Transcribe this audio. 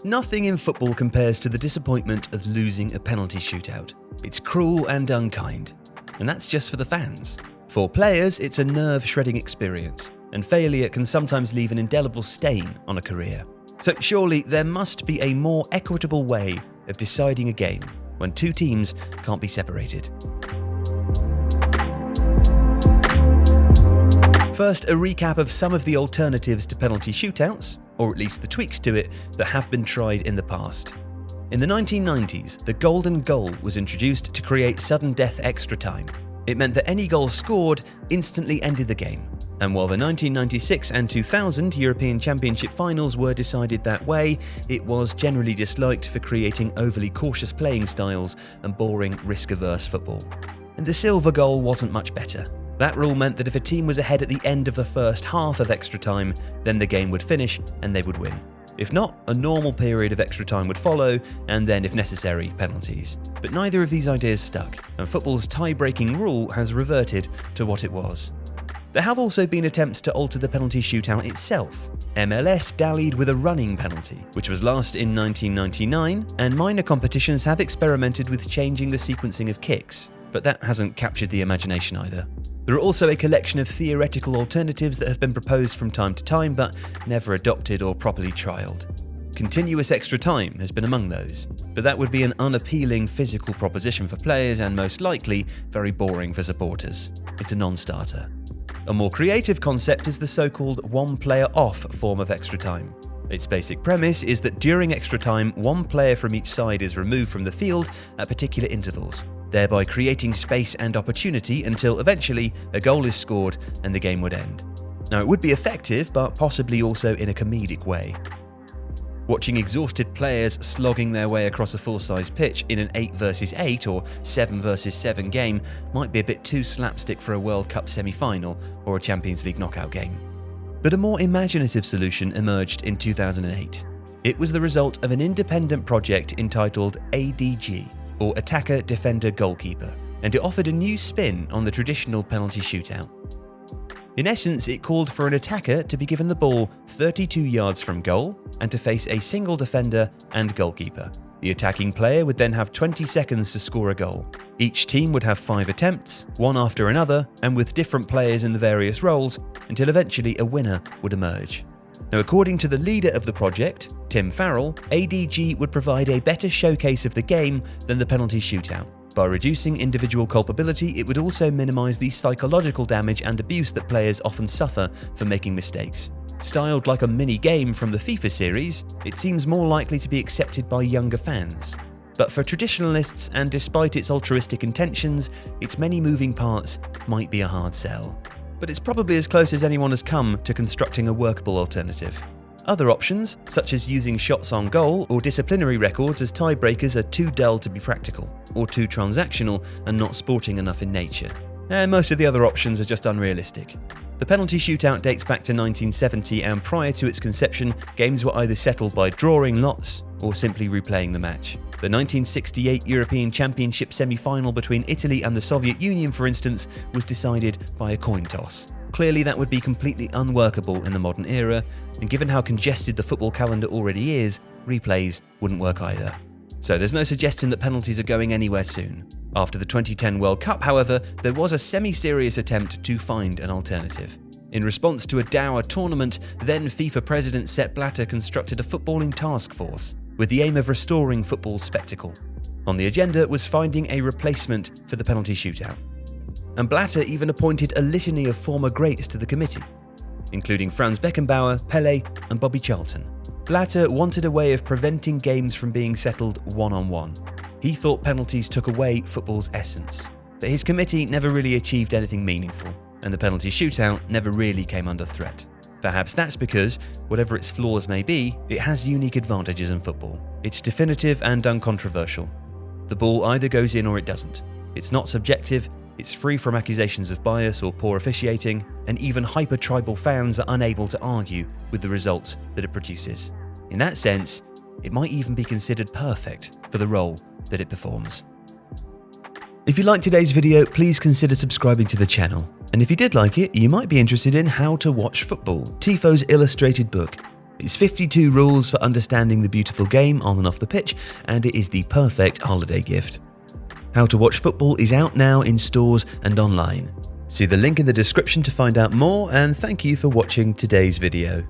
Nothing in football compares to the disappointment of losing a penalty shootout. It's cruel and unkind. And that's just for the fans. For players, it's a nerve-shredding experience, and failure can sometimes leave an indelible stain on a career. So surely there must be a more equitable way of deciding a game when two teams can't be separated. First, a recap of some of the alternatives to penalty shootouts, or at least the tweaks to it that have been tried in the past. In the 1990s, the golden goal was introduced to create sudden death extra time. It meant that any goal scored instantly ended the game. And while the 1996 and 2000 European Championship finals were decided that way, it was generally disliked for creating overly cautious playing styles and boring, risk-averse football. And the silver goal wasn't much better. That rule meant that if a team was ahead at the end of the first half of extra time, then the game would finish and they would win. If not, a normal period of extra time would follow, and then, if necessary, penalties. But neither of these ideas stuck, and football's tie-breaking rule has reverted to what it was. There have also been attempts to alter the penalty shootout itself. MLS dallied with a running penalty, which was last in 1999, and minor competitions have experimented with changing the sequencing of kicks, but that hasn't captured the imagination either. There are also a collection of theoretical alternatives that have been proposed from time to time, but never adopted or properly trialled. Continuous extra time has been among those, but that would be an unappealing physical proposition for players and most likely very boring for supporters. It's a non-starter. A more creative concept is the so-called one-player-off form of extra time. Its basic premise is that during extra time, one player from each side is removed from the field at particular intervals, thereby creating space and opportunity until eventually a goal is scored and the game would end. Now, it would be effective, but possibly also in a comedic way. Watching exhausted players slogging their way across a full-size pitch in an 8 versus 8 or 7 versus 7 game might be a bit too slapstick for a World Cup semi-final or a Champions League knockout game. But a more imaginative solution emerged in 2008. It was the result of an independent project entitled ADG, or Attacker, Defender, Goalkeeper, and it offered a new spin on the traditional penalty shootout. In essence, it called for an attacker to be given the ball 32 yards from goal and to face a single defender and goalkeeper. The attacking player would then have 20 seconds to score a goal. Each team would have 5 attempts, one after another, and with different players in the various roles, until eventually a winner would emerge. Now, according to the leader of the project, Tim Farrell, ADG would provide a better showcase of the game than the penalty shootout. By reducing individual culpability, it would also minimise the psychological damage and abuse that players often suffer for making mistakes. Styled like a mini-game from the FIFA series, it seems more likely to be accepted by younger fans. But for traditionalists, and despite its altruistic intentions, its many moving parts might be a hard sell. But it's probably as close as anyone has come to constructing a workable alternative. Other options, such as using shots on goal or disciplinary records as tiebreakers, are too dull to be practical, or too transactional and not sporting enough in nature. And most of the other options are just unrealistic. The penalty shootout dates back to 1970, and prior to its conception, games were either settled by drawing lots or simply replaying the match. The 1968 European Championship semi-final between Italy and the Soviet Union, for instance, was decided by a coin toss. Clearly, that would be completely unworkable in the modern era, and given how congested the football calendar already is, replays wouldn't work either. So there's no suggestion that penalties are going anywhere soon. After the 2010 World Cup, however, there was a semi-serious attempt to find an alternative. In response to a dour tournament, then FIFA President Sepp Blatter constructed a footballing task force with the aim of restoring football's spectacle. On the agenda was finding a replacement for the penalty shootout. And Blatter even appointed a litany of former greats to the committee, including Franz Beckenbauer, Pelé, and Bobby Charlton. Blatter wanted a way of preventing games from being settled one-on-one. He thought penalties took away football's essence. But his committee never really achieved anything meaningful, and the penalty shootout never really came under threat. Perhaps that's because, whatever its flaws may be, it has unique advantages in football. It's definitive and uncontroversial. The ball either goes in or it doesn't. It's not subjective, it's free from accusations of bias or poor officiating, and even hyper-tribal fans are unable to argue with the results that it produces. In that sense, it might even be considered perfect for the role that it performs. If you liked today's video, please consider subscribing to the channel. And if you did like it, you might be interested in How to Watch Football, Tifo's illustrated book. It's 52 rules for understanding the beautiful game on and off the pitch, and it is the perfect holiday gift. How to Watch Football is out now in stores and online. See the link in the description to find out more, and thank you for watching today's video.